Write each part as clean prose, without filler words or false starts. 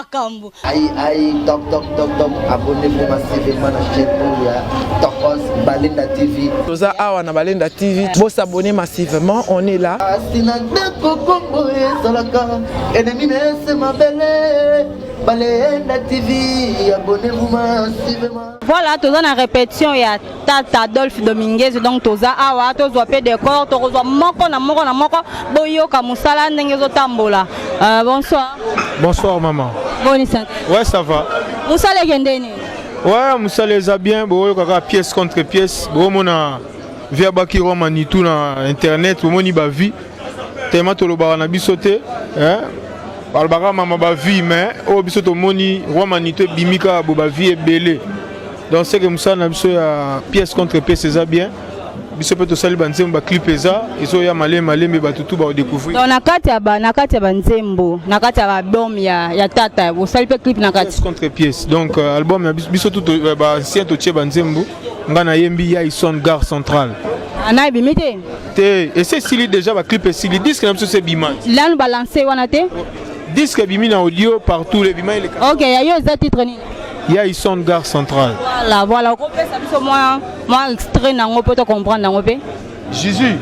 makambo. Aïe, top, abonnez-vous massivement à la chaîne Tokos Balinda TV. Toza awa na Balinda TV, vous s'abonnez massivement, on est là. Balinda TV, abonnez-vous massivement. Voilà, toza na répétition ya Tata Adolphe Dominguez, donc toza awa toza pe décor, toza moko na moko boyoka musala ndenge zo tambola. Bonsoir. Bonsoir maman. Bonne santé. Ouais, ça va. Musala gendeni. Ouais, musala za bien, boyoka pièce contre pièce, bomona via baki romani tout na internet, bomoni ba vie. Tellement toloba na bisoté, hein? Albara mama ba vie mais o bisoto moni romani to bimika bo ba vie belé. Donc c'est que musala na biso ya pièce contre pièce ça bien. Biso peut to sali banzembo ba clip eza, iso ya malé mais ba tutu ba découvrir. Donc na kati ya banzembo, na kati ya album ya Tata, vous sali pe clip na kati. Pièce contre pièce. Donc album ya biso tout ba ancien to tche banzembo, ngana yembi ya son gare centrale. Ana bimité. Té et c'est stylé déjà ba clip et stylé disque na biso c'est bima. Là nous balancer wana té. Disque bimi na audio partout les bima les. OK, ya yo za titre ni. Il y a son gare centrale. Voilà, on peut ça biso moi extrait na ngo peut comprendre na ngo pe. Jésus.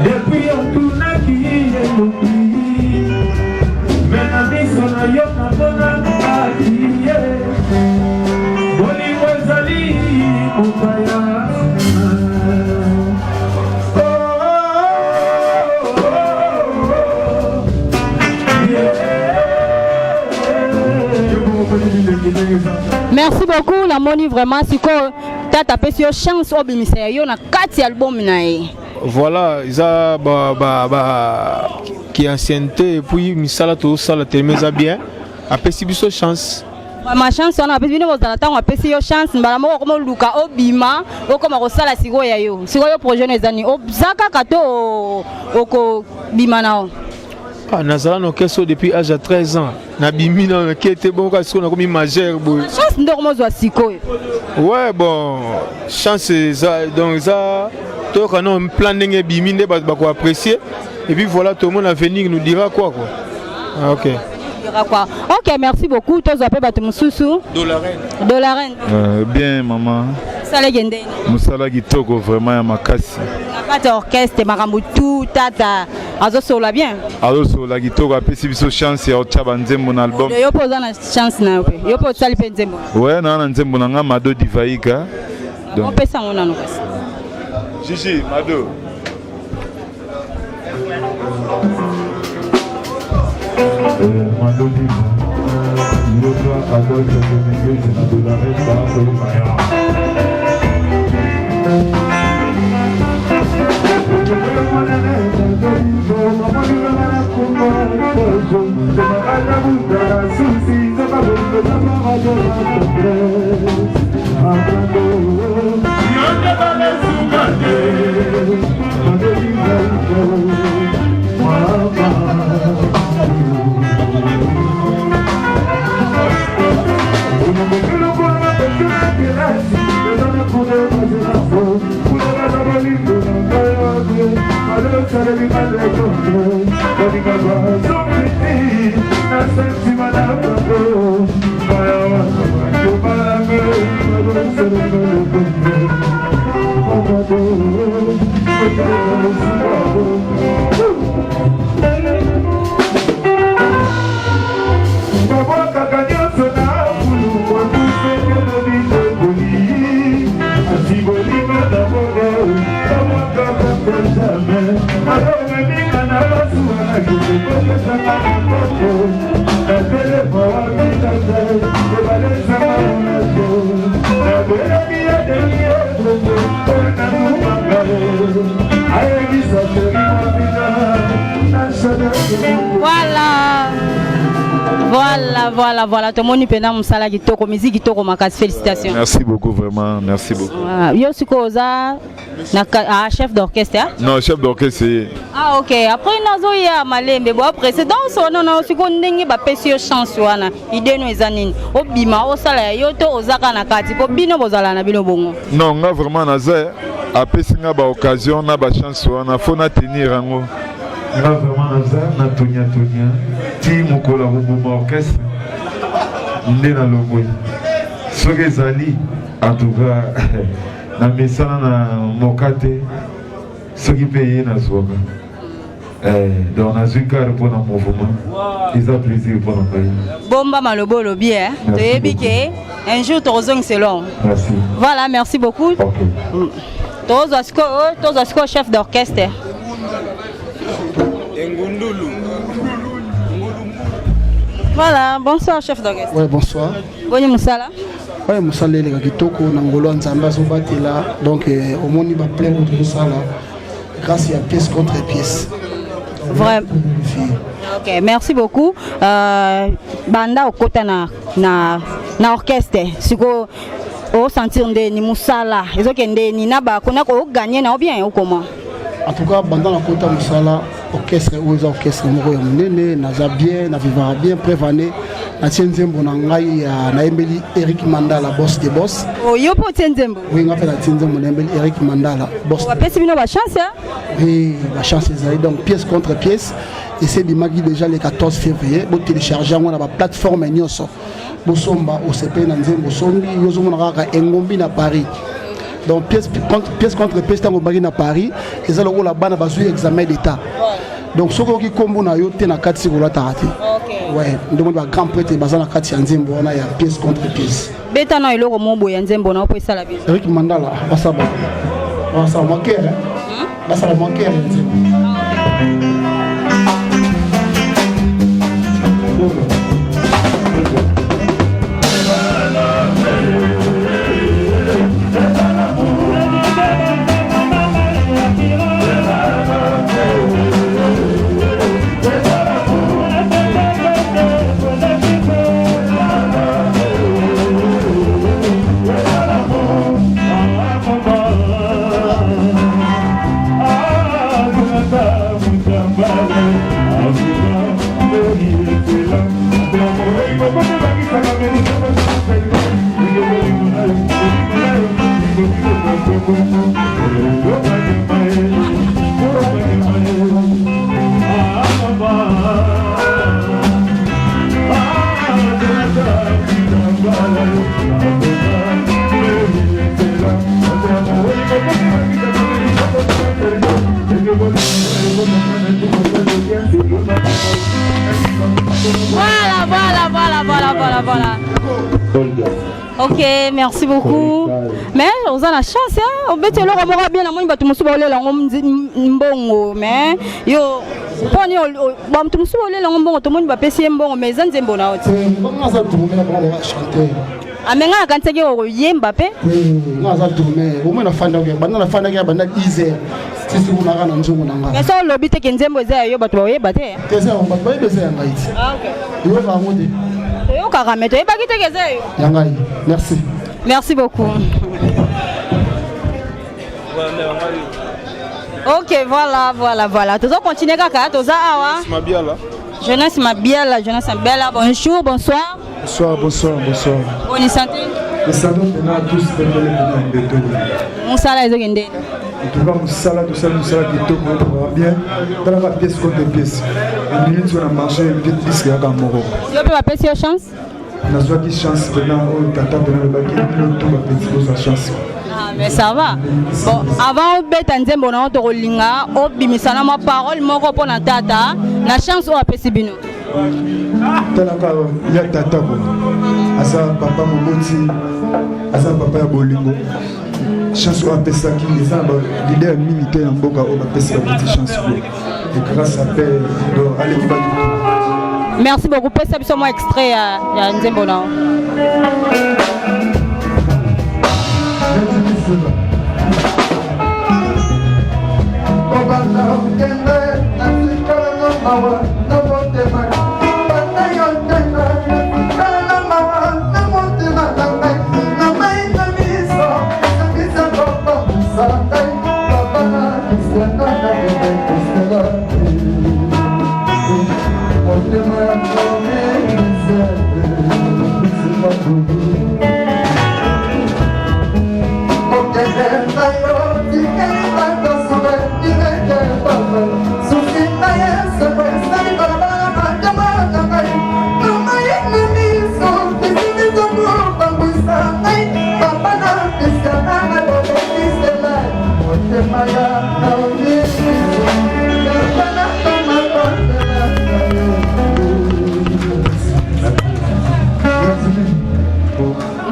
Depuis on tourne qui est le prix. Maintenant ils sont yo na bona qui est. Boni wazali mubaya. Merci beaucoup la moni vraiment si ko Tata pesi yo chance obimisa yo na kati album na ye. Voilà, ça qui ancienneté et puis misala to sala temeza bien. Après si biso chance. Ma chance on a pesi bino bozala tango apesi yo chance mbala moko komo luka obima okoma ko sala siko ya yo. Siko yo projet nezani obzaka kato oko bima nao. Ah, Nazala no keso depuis âge de 13 ans. Na bimi na qui était bon parce qu'on a comme majeur boy. Chance ndo mo zo siko. Ouais bon, chance ça donc ça toi quand on planning bimi ne ba ko apprécier et puis voilà tout le monde à venir nous dira quoi. Ah, OK. Quoi. OK, merci beaucoup. Toi appelle batu mususu. Dolaren. Bien maman. Sala gendeni. Musala kitoko vraiment ya makasi. Na kati orchestre makambo tout Tata. Azo sola bien. Azo sola kitoko apesi biso chance ya otaba nzembo na album. Yo poza na chance na yo pe. Yo po sali pe nzembo. Ouais na nzembo na nga Mado Divaika. Donc on peut ça on a no kasi. Gigi Mado. Mado Divaika. Yo dois adorer le milieu de la resta Thank you. Voilà. Tout le monde peut nous saluer kitoko musique kitoko makas félicitations. Merci beaucoup vraiment, merci beaucoup. Yo sikoza na chef d'orchestre. Non, chef d'orchestre. Ah OK, après nazo ya malembe bon précédent so non siko ndenge ba pesi yo chance wana. Idée no ezanini. Obima osala yo to ozaka na kati po bino bozala na bino bongo. Non, nga vraiment naza apesi nga ba occasion na ba chance wana faut na tenir yango. Nga vraiment naza na tonya ti mokola bomba orchestre nde na longwe soki ezali en tout cas na misala na mokate soki mpe ye nazwaka donc nazwi kare mpona mouvement eza plaisir mpona ngai bomba malobo olobi toyebi ke un jour tozongisa long. Merci. Voilà, merci beaucoup. Okay. Tozwa siko chef d'orchestre. Voilà, bonsoir chef d'orchestre. Oui, bonsoir. Boni Moussala. Oui, Moussala est là, Kitoko, Nangolo, Nzamba, Sobatela. Donc, au monde, il va plein de Moussala grâce à pièce contre pièce. Vraiment. Ok, merci beaucoup. Banda au côté na orchestre. Siko au sentir ni Moussala. Ils ont ni naba qu'on a gagné na ou bien ou comment? En tout cas, pendant la côte Moussala, orchestre ou les orchestres, nous avons mené, nous avons bien, nous avons bien prévané. Nous avons Eric Mandala, boss des boss. Oh, yo po Tienzembo. Oui, nous avons Eric Mandala, boss. On va faire la chance, hein? Oui, la chance est donc pièce contre pièce. Et c'est du Magui déjà le 14 février. Vous téléchargez on a la plateforme Nyoso. Bosomba, OCP, Nanzembo, Sombi, Yozomonara, Engombi à Paris. Donc pièce contre pièce dans le à Paris et ça le la bana basu examen d'état. Donc ce qui combo na yote na 4 sur la tarati. Ouais, donc on grand prêtre bazana 4 Nzembo on a pièce contre pièce. Beta na iloko mombo ya Nzembo na opesa la biso. Eric Mandala basaba. Basaba manquer hein. Basaba manquer Nzembo. Voilà. Ok, merci beaucoup. Mais on a la chance, hein. On peut te le remarquer bien. On va te montrer le mais yo, poni on te montrer le long tout le monde va passer un bon mais en zembo na oti. Amenga akanteke o Mbappé. Ngaza tourner. Au moins la fin d'année, bana ize. Sisi kunaka na nzungu nanga. Mais ça lobby te Nzembo za yo bato ba bate. Tesa on ba bese ya ngaiti. Ah OK. Yo va ngode. Yo karameto e bakite keze yo. Yangai. Merci. Merci beaucoup. Ok, voilà. Tous on continue kaka, tous awa. Jeunesse Mabiala, jeunesse Bella. Bonjour, bonsoir. Bonsoir. Bonne santé. Les salons de tous les béton. Mon salaire est gendé. En tout cas, mon salaire qui tombe bien. Dans la pièce contre pièce. Une minute sur le marché, une petite disque à Gamoro. Tu peux appeler sur chance? On a soit qui chance pendant au tata pendant le bac et tout va petite sa chance. Ah mais ça va. Bon, avant bête Nzembo na to linga, obimisana ma parole moko pona tata, na chance o apesi bino. Talaka ya tata ko. Asa papa moboti, asa papa ya bolingo. Chance o apesa ki les leader militaire en boka o apesa petite chance ko. Et grâce à paix do aller qui va tout. Merci beaucoup. Pesa biso mo extrait ya Nzembo na.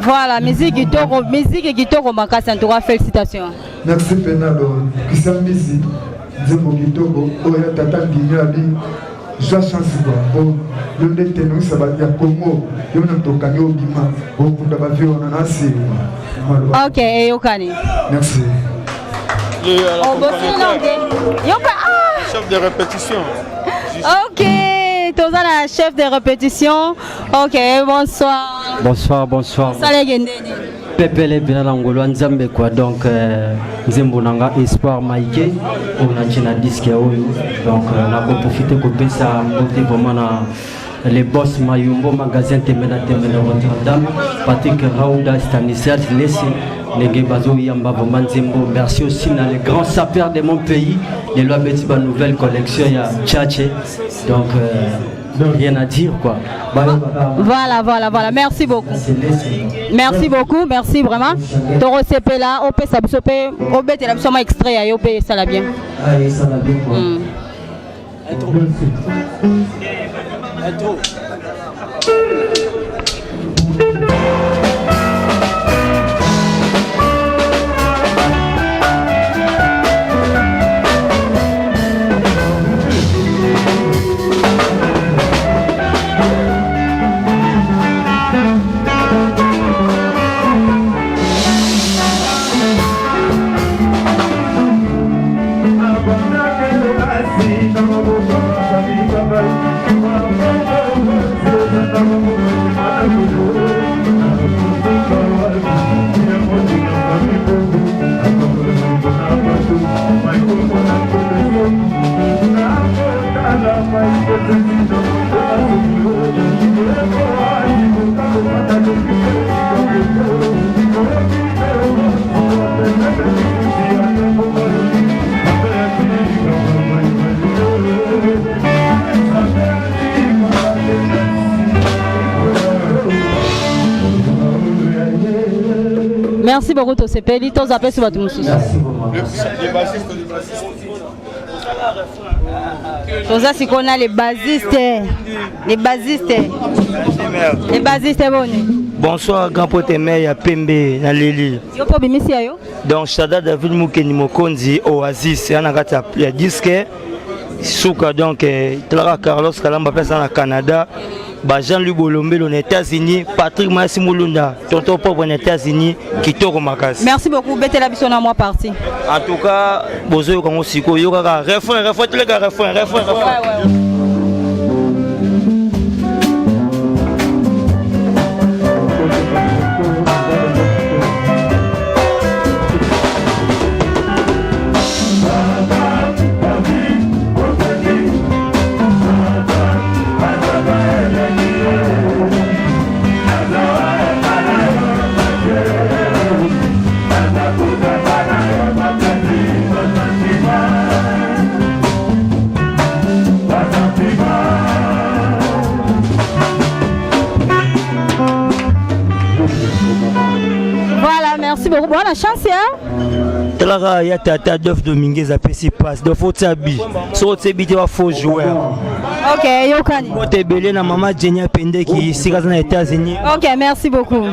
Voilà, musique et Kitoko Makasi, en tout cas, félicitations. Merci Penado, Christian Misi, Zembo Kitoko, Oya Tata Guignabi, Joa Chance quoi, le détenu ça va dire Congo, il y a un tokayo Bima, au Kunda Bavi on en a assez. Ok, et Yokani. Merci. Chef de répétition. Ok, Toza la chef de répétition. Ok, bonsoir. Bonsoir. Pepe le binalangolo nzambe quoi donc nzembo nanga espoir maike on a china disque oyo donc na ko profiter ko pesa mbote vraiment na les boss Mayumbo magasin Temena Rotterdam Patrick Raouda Stanislas Lessi Nege Bazo Yamba vraiment nzembo merci aussi na les grands sapeurs de mon pays les lois betiba nouvelle collection ya Tchatché donc rien à dire quoi. Voilà, merci beaucoup. Merci vraiment. Toro CP là, OP Sabsope, OB t'es absolument extrait à OP ça l'a bien. Ça l'a bien quoi. Merci beaucoup, Tosepé. Dis ton appel sur votre moussous. Ça, c'est qu'on a les basistes. Bonsoir, grand pote Meya Pembe, Naleli. Donc, Chada David Moukeni Mokonzi, Oasis, il y a disque. Souka, donc, Carlos Kalamba, personne au Canada. Jean-Louis Bolombe aux États-Unis, Patrick Massimulunda, tonton pauvre aux États-Unis, Kitoko Makasi. Merci beaucoup, Bete la bisson à moi parti. En tout cas, Bozo comme aussi, Yoga, refrain, tous les gars, refrain. Merci beaucoup. Bonne chance, hein? Tala ya Tata Dof Dominguez a pesi passe. De faut tabi. So tabi te va faux joueur. Ok, Yokani. Pour te belé na maman Jenny Pende qui ici aux États-Unis. Ok, merci beaucoup.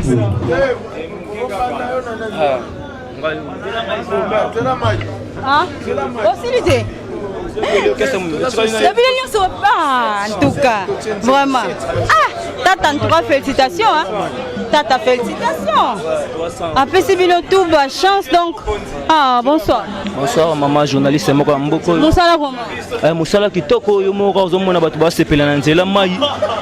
Hein? Possibilité. En tout cas, vraiment. Ah, Tata, en tout cas, félicitations. Hein? Tata, félicitations. Après, c'est bien tout, chance donc. Ah, bonsoir. Bonsoir, maman journaliste. Bonsoir, comment? Moussala Kitoko, Yomora, Zomona Batouba, Sepelanzela Mai.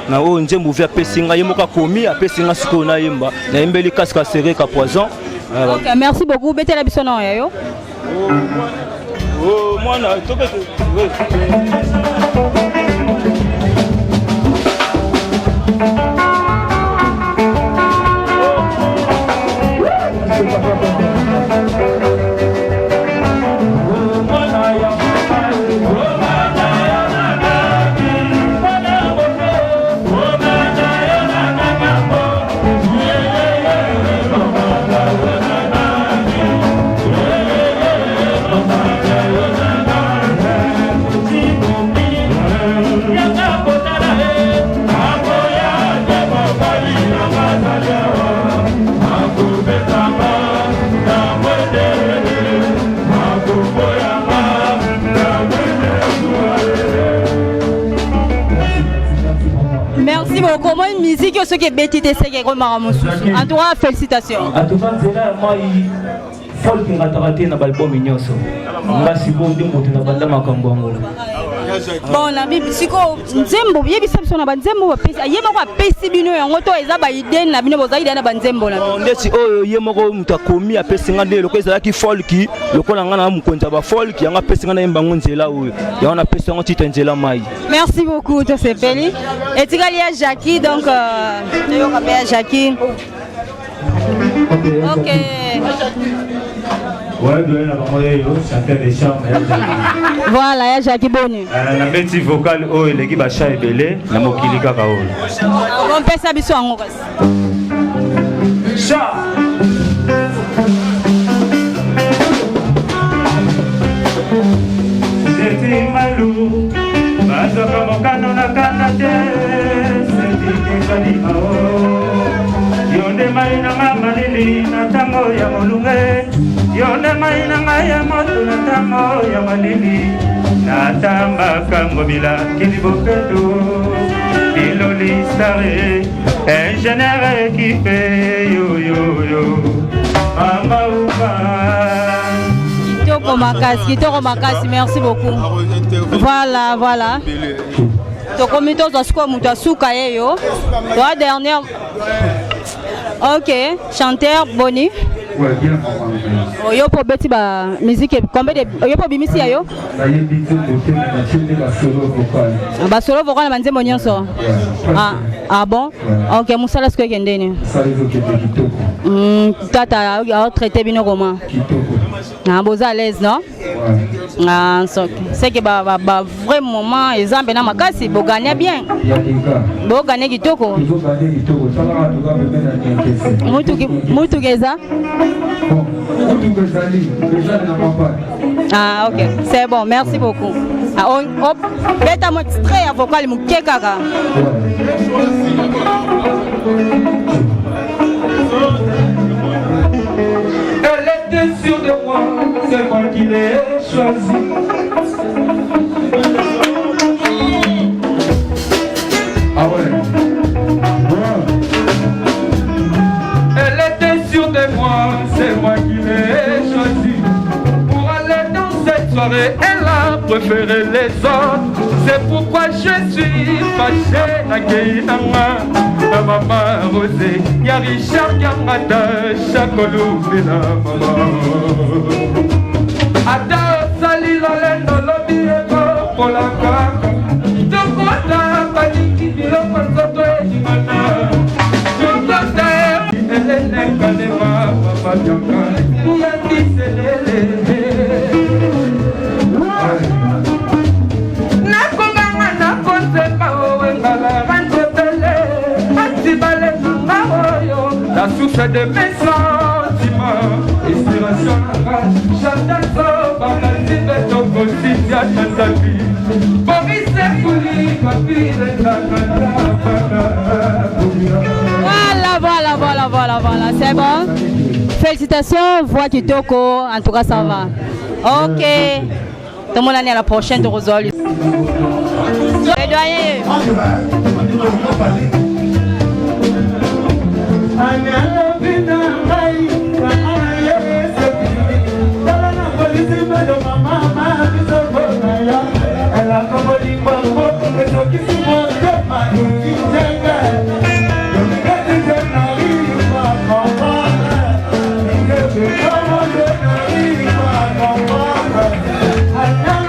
Na o Nzembo via Pessinga, Yomoka Komi, à Pessinga Sikona Yemba. Na Mbeli Kaska Seré Poison. Ok, merci beaucoup. Bete la bisson, yo. Merci beaucoup. Moi, une musique, ce qui est bêtise, c'est que en tout cas, félicitations. En tout cas, c'est là, moi, il faut que raté dans l'album Ignoso. Merci beaucoup de monter dans le Macambongo. Bon, na bibi siko nzembo yebi samso na banzembo ba pesi ayema kwa pesi bino yango to eza ba idée na bino boza idée na banzembo na ndeti oyo yemo ko mutakomi apesi ngande loko eza ki folki loko na ngana mukonza ba folki yanga pesi ngana yemba ngonzela oyo ya na pesi ngo titenzela mai. Merci beaucoup to sepeli etikali ya Jackie donc yo ka ya Jackie. OK. Voilà, ya Jackie Boni. Na beti vocal o eleki ba cha ebele na mokili kaka o. On pesa biso yango kasi. Cha. C'était malou. Bazoka mokano na kanate. C'était kali ao. Yonde mai na malili na tango ya molunge. Yonde mai na ngaya moto na tango ya malili. Na tamba kango bila kiliboketo. Biloli sare. Ingénieur équipé yo yo yo. Mama uba. Kitoko makasi, merci beaucoup. Voilà, voilà. To komito za siko mutasuka yeyo. Toi dernière. OK, chanteur Boni. Ouais, bien. Oyo po beti ba musique combien de oyo po bimisi yayo? Na yebi to na chinde ba solo vocal. Ba solo vocal na nzembo nyonso. Ah bon? OK, musala siko kendeni. Sala zo kitoko. Tata a traité bino comment? Kitoko. Ah boza à l'aise non? Ouais. Ah c'est que ba vrai moment exemple na makasi bo gagner bien. Ya dinga. Bo gagner kitoko. Il faut gagner kitoko. Ça va tout va me mettre à Mutu geza? Bon, mutu gezali, gezali na papa. Ah OK, c'est bon, merci beaucoup. Ah on beta mo extrait vocal mu kekaka. Elle était sûre de moi, c'est moi qui l'ai choisi. Ah ouais. Elle était sûre de moi, c'est moi qui l'ai choisi. Pour aller dans cette soirée, elle a préféré les autres. C'est pourquoi je suis fâché à Guéinama. Na mama Rosé, y'a Richard Gamata, Chakolou et la maman. Ada sali la lendo lobi eko pour la kaka. Tokota paniki bilo konsoto e jimana. Tokota elene kanema papa bianca. Muyandi selele. Nakonganga nakonsepa owengala rantotele. Antibale nangaoyo. La source de mes sentiments. Inspiration Chantazo Bakalibe Toko Sitia Chantabi Boris Sekouli Papire Voilà, c'est bon. Félicitations, voix kitoko, en tout cas ça va. OK. Tout le monde année à la prochaine de Rosol. I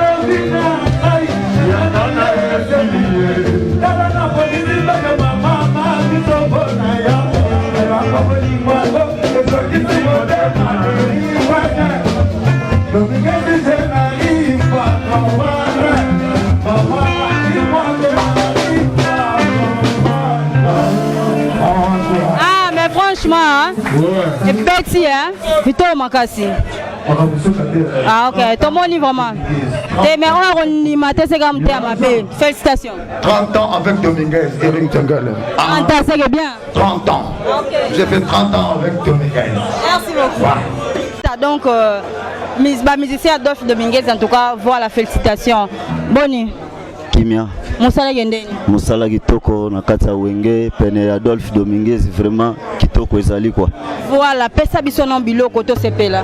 sexy, hein? Vito Makasi. Ah, ok. Ton bon niveau, vraiment. T'es meilleur, on matin, c'est comme t'es à ma belle. Félicitations. 30 ans avec Dominguez, Eric Tengale. 30 ans, c'est bien. 30 ans. Ok. J'ai fait 30 ans avec Dominguez. Merci beaucoup. Donc, musicien Adolphe Dominguez, en tout cas, voilà, félicitations. Bonne Kimia. Moussala Gendeni. Moussala Kitoko, Nakata Wenge, Pene Adolphe Dominguez, vraiment Kitoko Ezali quoi. Voilà, pesa bisonon bilo koto sepela.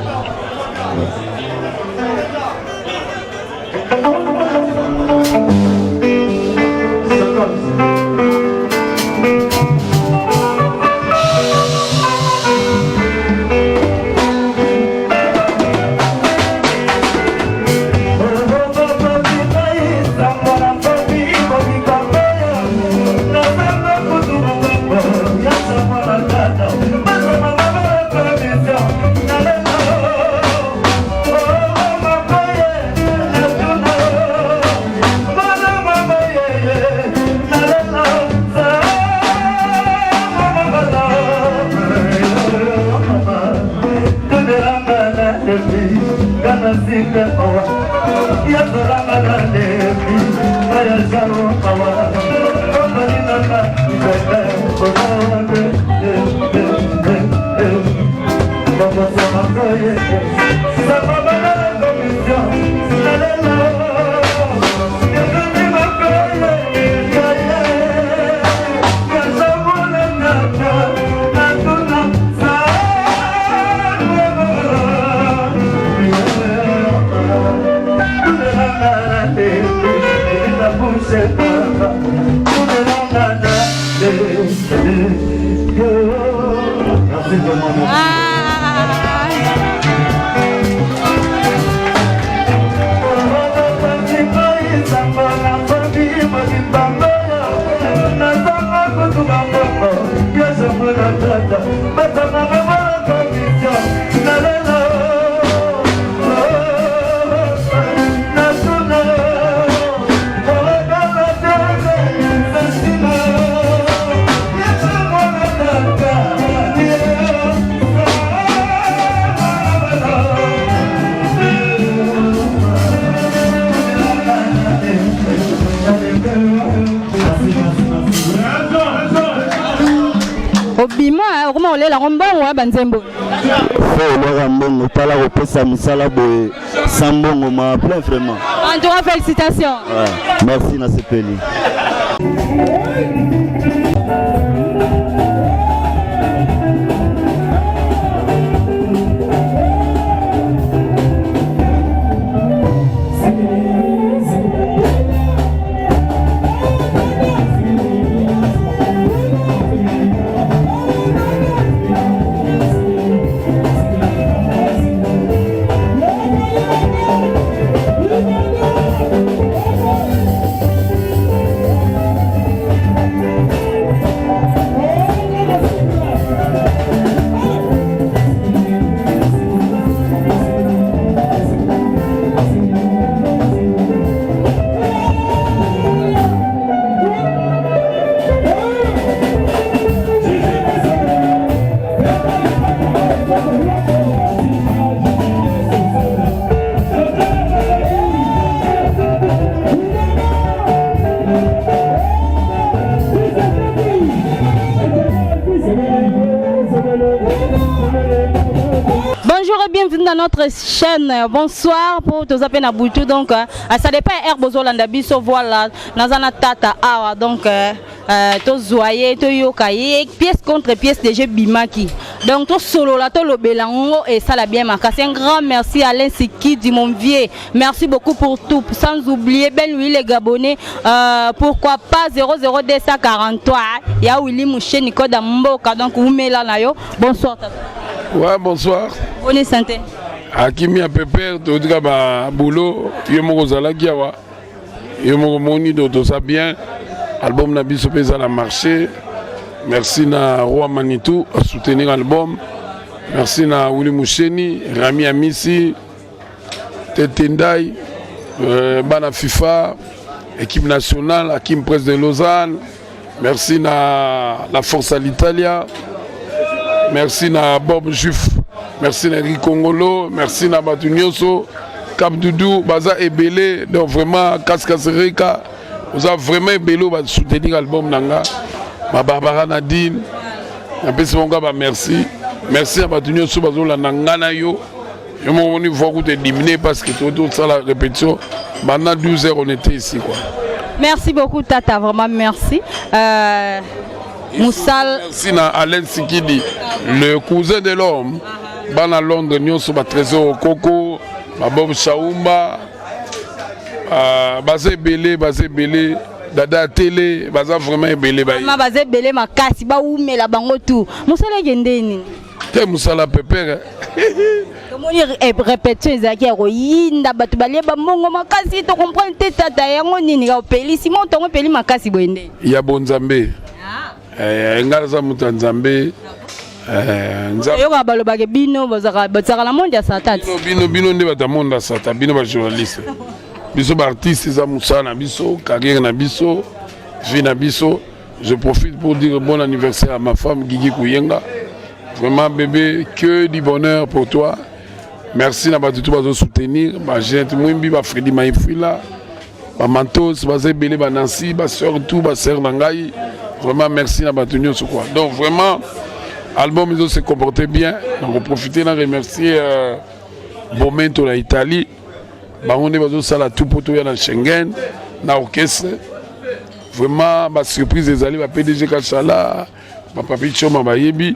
Banzembo. Vraiment. En tout cas, félicitations. Ouais. Merci, Nasepeli. Bienvenue dans notre chaîne. Bonsoir pour tous appels à Boutou. Donc, ça dépend Herbozo Landabiso. Voilà, Nazana Tata Awa. Donc, to Zoye, to Yokaye, pièce contre pièce de jeu Bimaki. Donc, to solo là, to Lobelango et ça l'a bien marqué. C'est un grand merci à Alain Siki du mon vieux. Merci beaucoup pour tout. Sans oublier Ben Louis les Gabonais. Pourquoi pas 00243. Il y a Willy Mouché Nico Damboka. Donc, vous mettez là, nayo. Bonsoir, Tata. Ouais, bonsoir. Bonne santé. Akimi a pépère, tu dis que boulot, yo moko zalaki awa. Yo moko moni do to ça bien. Album na biso pesa na marché. Merci na Roi Manitou à soutenir l'album. Merci na Willy Moucheni, Rami Amissi, Tetendai, Bana FIFA, équipe nationale, Hakim Presse de Lausanne. Merci na la Force à l'Italia. Merci na Bob Juif merci na Congolo, merci na Batunyoso, Cap Doudou, Baza Ebele, donc vraiment Kaskasereka, vous avez vraiment Ebele va soutenir l'album Nanga, ma Barbara Nadine, un peu mon gars, merci, merci à Batunyoso, Bazo la Nanga na yo, je m'en venu voir que tu es diminué parce que tout ça la répétition, maintenant 12 heures on était ici quoi. Merci beaucoup Tata, vraiment merci. Moussal. Merci à Alain Sikidi, le cousin de l'homme. Ban à Londres, nous sommes trésor Coco, Bob Chaoumba, Bazé Belé, Dada Télé, Baza vraiment Belé. Bazé Belé, ma casse, ba ou me la bango tout. Moussal est gendeni. T'es Moussala Pépère. Comment répétition ezaki ya koyinda bato balieba mongo makasi to comprendre te tata yango nini ka opeli simon tongo peli makasi boende ya bonzambe ngala za mutu nzambe yo ka balobake bino bazaka la monde ya satati bino nde bata monde ya sata bino ba journaliste biso ba artiste za musana biso carrière na biso vie na biso. Je profite pour dire bon anniversaire à ma femme Guigui Kouyenga. Vraiment bébé, que du bonheur pour toi. Merci d'avoir tout soutenir. J'ai Mwimbi, Freddy Maïfouila, Mantos, Bazébélé, Nancy, Soeur tout, Sœur Nangaï. Vraiment merci d'avoir tenu ce quoi. Donc vraiment, l'album ils ont se comporté bien. Donc on profite de remercier Bomento la Italie. On est ça la tout pour tout dans Schengen, dans l'orchestre. Vraiment, ma surprise des alliés, ma PDG Kachala, ma papi Choma Bayebi.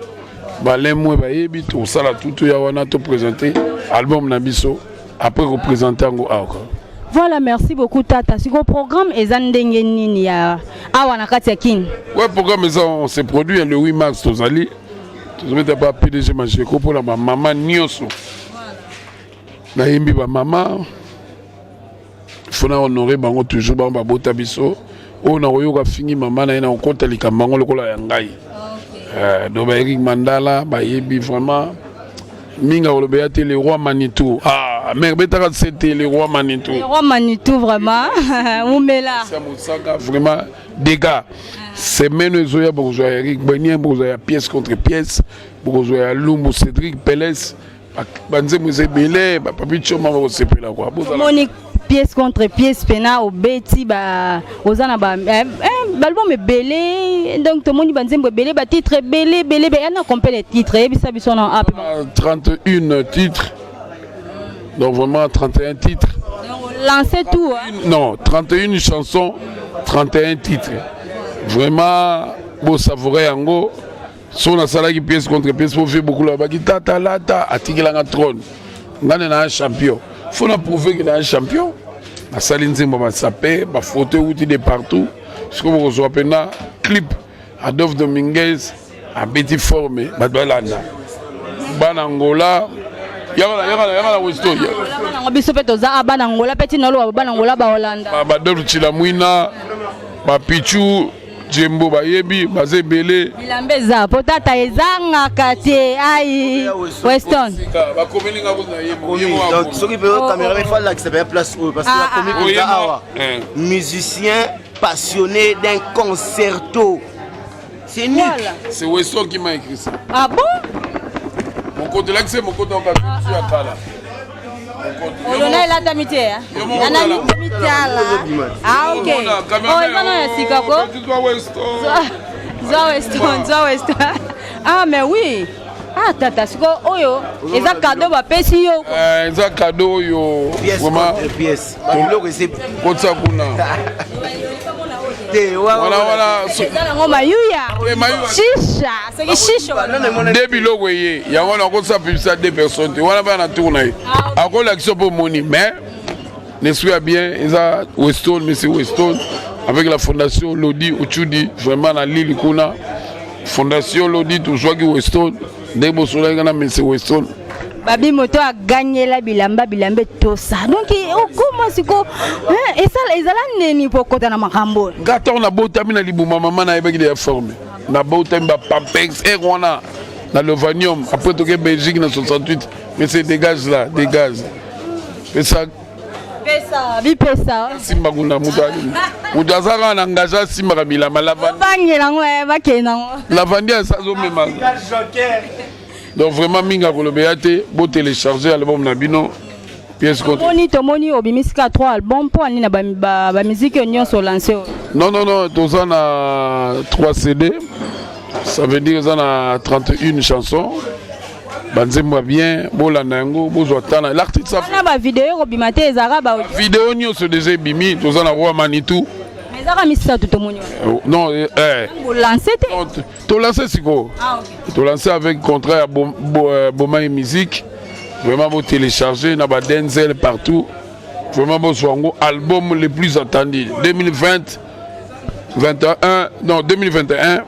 Balemwe bayebi tout ça là tout yawana to présenter album Nabiso après représenter ngo encore. Voilà, merci beaucoup Tata. Si le programme est ndenge nini ya awana kati ya kin. Ouais, programme on s'est produit le 8 mars tozali. Tozometa pas PDG Macheko pour la maman Nyoso. Na yimbi ba maman. Fona honorer bango toujours ba bota biso. On a yoka fini maman na ina okota likambango lokola ya ngai. Donc Eric Mandala, Bayebi vraiment, Minga Olobeyate, le roi Manitou. Ah, mais Betara c'était le roi Manitou. Le roi Manitou vraiment, Oumela. Vraiment, dégâts. C'est même Zoya Bourgeois, Eric Benien, Bourgeois, pièce contre pièce, Bourgeois, Lumbo, Cédric Pélez, Banze Moussé Belé, Papi Choma, Osepe la quoi. Monique. Pièce contre pièce, pena au beti ba ozana ba l'album est belé donc tout le monde banzembo belé ba titre belé on a compté les titres et bisa biso na 31 titres. Donc vraiment 31 titres. Lancez tout hein. Non, 31 chansons, 31 titres. Vraiment beau savourer yango. Son la sala qui pièce contre pièce pour faire beaucoup là-bas qui tata lata atikela na trône. Ngane na un champion. Il faut prouver qu'il est un champion. La saline va s'appeler, ma photo outil de partout. Ce que vous reçoivez maintenant, clip, Adolphe Dominguez, à Betty Formé, Badoualanda. Banangola, Yara Weston. Banangola, Petit Nolo, Banangola, Baolanda. Badolphe Chilamouina, Bapichou. Jembo Bayebi, Bazé Belé. Bilambeza, potata ezanga katie, aïe, Weston. Donc, ce qui peut être caméra, il faut là que ça place parce que la comédie est musicien passionné d'un concerto. C'est nul. C'est Weston qui m'a écrit ça. Ah bon? Mon côté là, c'est mon côté en cas à Kala. On a la tamité. Ah ok. Oh, Weston. Ah mais oui. Ah tata, siko oyo. Eza cadeau ba pesi yo. Eza cadeau yo. Vraiment pièce. Donc c'est pour ça kuna. Voilà. Chicha, c'est que chicha. Début le voyez, il y a encore ça plus ça deux personnes. Voilà pas na tourner. Encore l'action pour money, mais ne soyez bien, ils a Weston, monsieur Weston, avec la fondation Lodi Uchudi, vraiment na Lille kuna. Fondation Lodi toujours qui Weston, des beaux soleils na monsieur Weston. Babi Moto a gagné la bilamba tout ça. Donc comment c'est quoi? Et ça les alans ni pour côté na makambo. Gata on a beau tamina libuma maman na ebeki de formé. Na beau tamba pampex et on a na le vanium après tout que Belgique na 68 mais c'est dégage là, dégage. Et ça Pesa. Simba kuna mutali. Mutazaka na ngaja simba kabila malava. Bangela ngwe bakena ngo. Lavandia ça zo mema. Donc vraiment minga kolobeyate bo télécharger album Nabino pièce contre. Tomoni obimisika 3 albums pour ani na ba musique nyonso lancé. Non, tous on a 3 CD. Ça veut dire qu'on a 31 chansons. Banzemba bien, Bolanango, Bozotana. L'artiste ça. On a ba vidéo obimate ezara ba. Vidéo nyo se déjà bimi, tous on a roi Manitou. Mais ezara misisa tout moni. Non, Vous lancez tu lancé siko. Ah OK. Tu lancé avec contrat à Boma et musique. Vraiment vous télécharger na ba Denzel partout. Vraiment bon soango album le plus attendu 2020 21 non 2021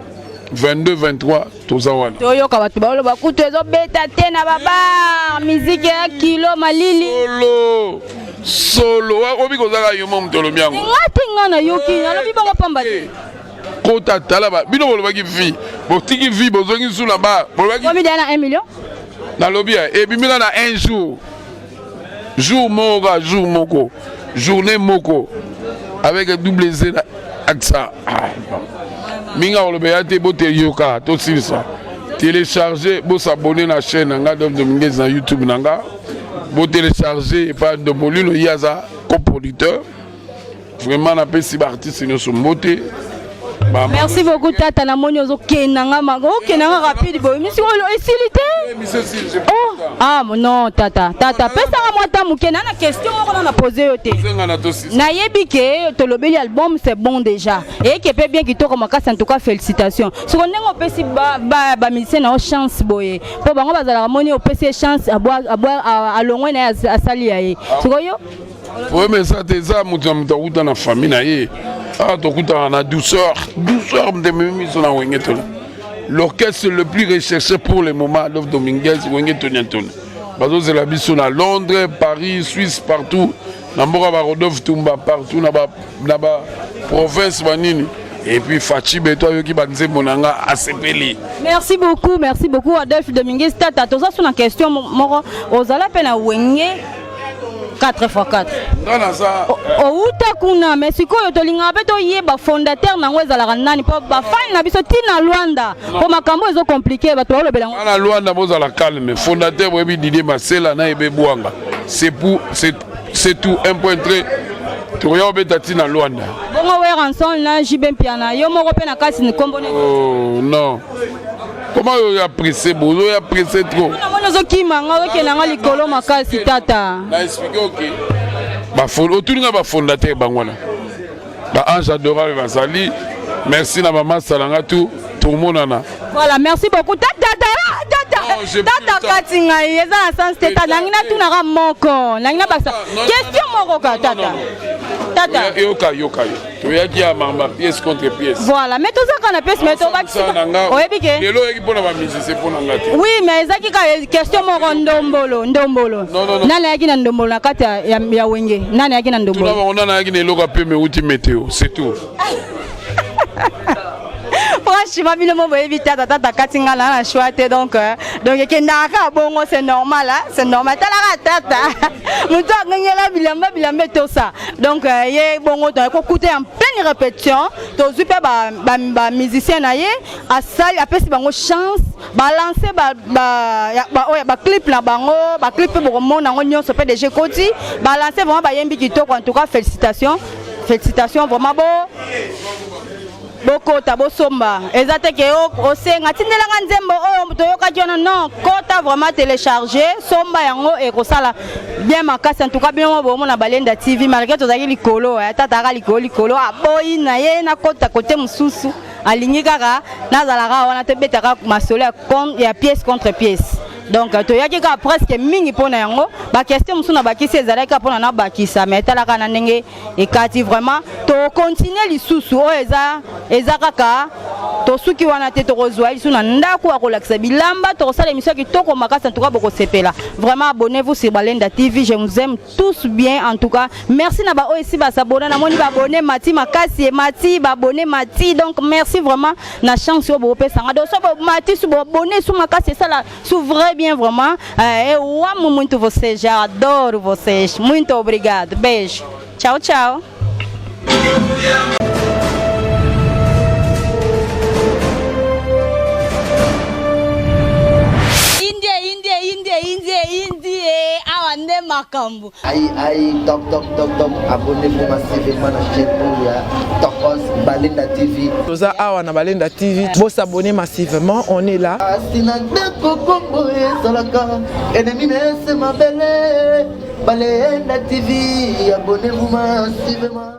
22 23 tozawana. Toyoka batu ba loba kutu ezo beta te na baba musique ya kilo malili. Solo obi kozaka yo mom tolomiango. Ngati ngana yoki alobi bango pamba te. Kota tala ba bino bolobaki vie. Botiki vie bozongi sous là-bas. Bolobaki. Combien d'années 1 million? Na lobby et bimila na un jour. Jour moko, jour moko. Journée moko. Avec un double Z accent. Minga olobeyate bo te yoka to ça. Télécharger, bo s'abonner à la chaîne Nanga Dominguez na YouTube Nanga. Bo télécharger et pas de Molino Yaza coproducteur. Vraiment na pesi artiste no so moté. Merci beaucoup Tata na moni ozo kenanga mago kenanga rapide boy misi olo esilité. Oh ah non Tata pesa nga mwata mukena na question moko na poser yote. Na yebike to lobeli album c'est bon déjà et que peut bien kitoko makasi en tout cas félicitations. Ce qu'on ngo pesi ba musicien na chance boy. Po bango bazala moni o pesi chance à boire à longwe na asali yae. Sikoyo oui, mais ça, c'est ça, dans la famille. Ah, la douceur l'orchestre le plus recherché pour le moment, Adolphe Dominguez, c'est la mission à Londres, Paris, Suisse, partout. Rodolphe Tumba, partout, dans la province. Et puis Fachi Beto qui banze monanga ACPL. Merci beaucoup Adolphe Dominguez. Tata, tout ça sur la question, moro, ozala pena wenge. 4x4. Outa kuna mais sikoyo tolinga pe to yeba fondateur nango ezala nani po ba fan na biso tina Luanda po makambo ezo compliqué ba to lobela ngo na Luanda bozala calme fondateur webi Didier Masela na ebe buanga c'est tout un point très toyo beta tina Luanda bongo we ranson na Jibem Piana yo moko pe na kasi ni kombo ne oh non. Comment il a pressé, Bozo, il a pressé trop. Tata. Fondateur Bangwana. Ange adorable Vasali. Merci na maman Salangatou. Tout le monde en a. Voilà, merci beaucoup. Tata Katinga, il y a un sens Tata. Nangina tout n'a moko. Nangina basa. Question moko Tata. Tata. Yoka. Tu y a qui a ma pièce contre pièce. Voilà, mais tout ça qu'on a pièce, mais tout va qui oui, mais ça qui question moko ndombolo. Nana yaki na ndombolo na kati ya wenge. Nana yaki na ndombolo. On a yaki na loka pe me uti météo, c'est tout. Franchement, bien mon baby Tata Katinga la chouette donc que naka bongo c'est normal hein, c'est normal Tata. Muto ngela bilamba tout ça. Donc ye bongo to ko écouter en pleine répétition, to super ba musicien na ye a salle après si bango chance balancer ba clip na bango, ba clip pour mon nango nyonso PDG Koti, balancer vraiment ba yembi kitoko en tout cas félicitations vraiment bon. Boko tabosomba ezate ke osenga tindelanga nzembo oyo toyoka kiona non kota vraiment télécharger somba yango e kosala bien makasi en tout cas bien mo na Balenda TV malgré tozaki likolo tata ka likolo aboyi na ye na kota côté mususu alingi kaka nazalaka wana te betaka masolo ya pièce contre pièce. Donc toyaki ka presque mingi pona yango ba question musuna bakisi ezalaka pona na bakisa mais talaka na ndenge ekati vraiment to continuer lisusu o eza kaka to suki wana te to kozwa lisu na ndako akolakisa bilamba to sala émission kitoko makasa en tout cas boko sepela vraiment abonnez-vous sur Balenda TV, je vous aime tous bien en tout cas merci na ba aussi ba s'abonner na moni ba abonner Mati makasi Mati ba abonner Mati donc merci vraiment na chance au bopé sanga do so Mati su abonner su makasi ça là sou vrai bien vraiment eu amo muito vocês, já adoro vocês, muito obrigado, beijo, tchau. makambo. Aïe, top, abonnez-vous massivement à la chaîne Tokos Balenda TV. Toza awa na Balenda TV, vous s'abonnez massivement, on est là. Balenda TV, abonnez-vous massivement.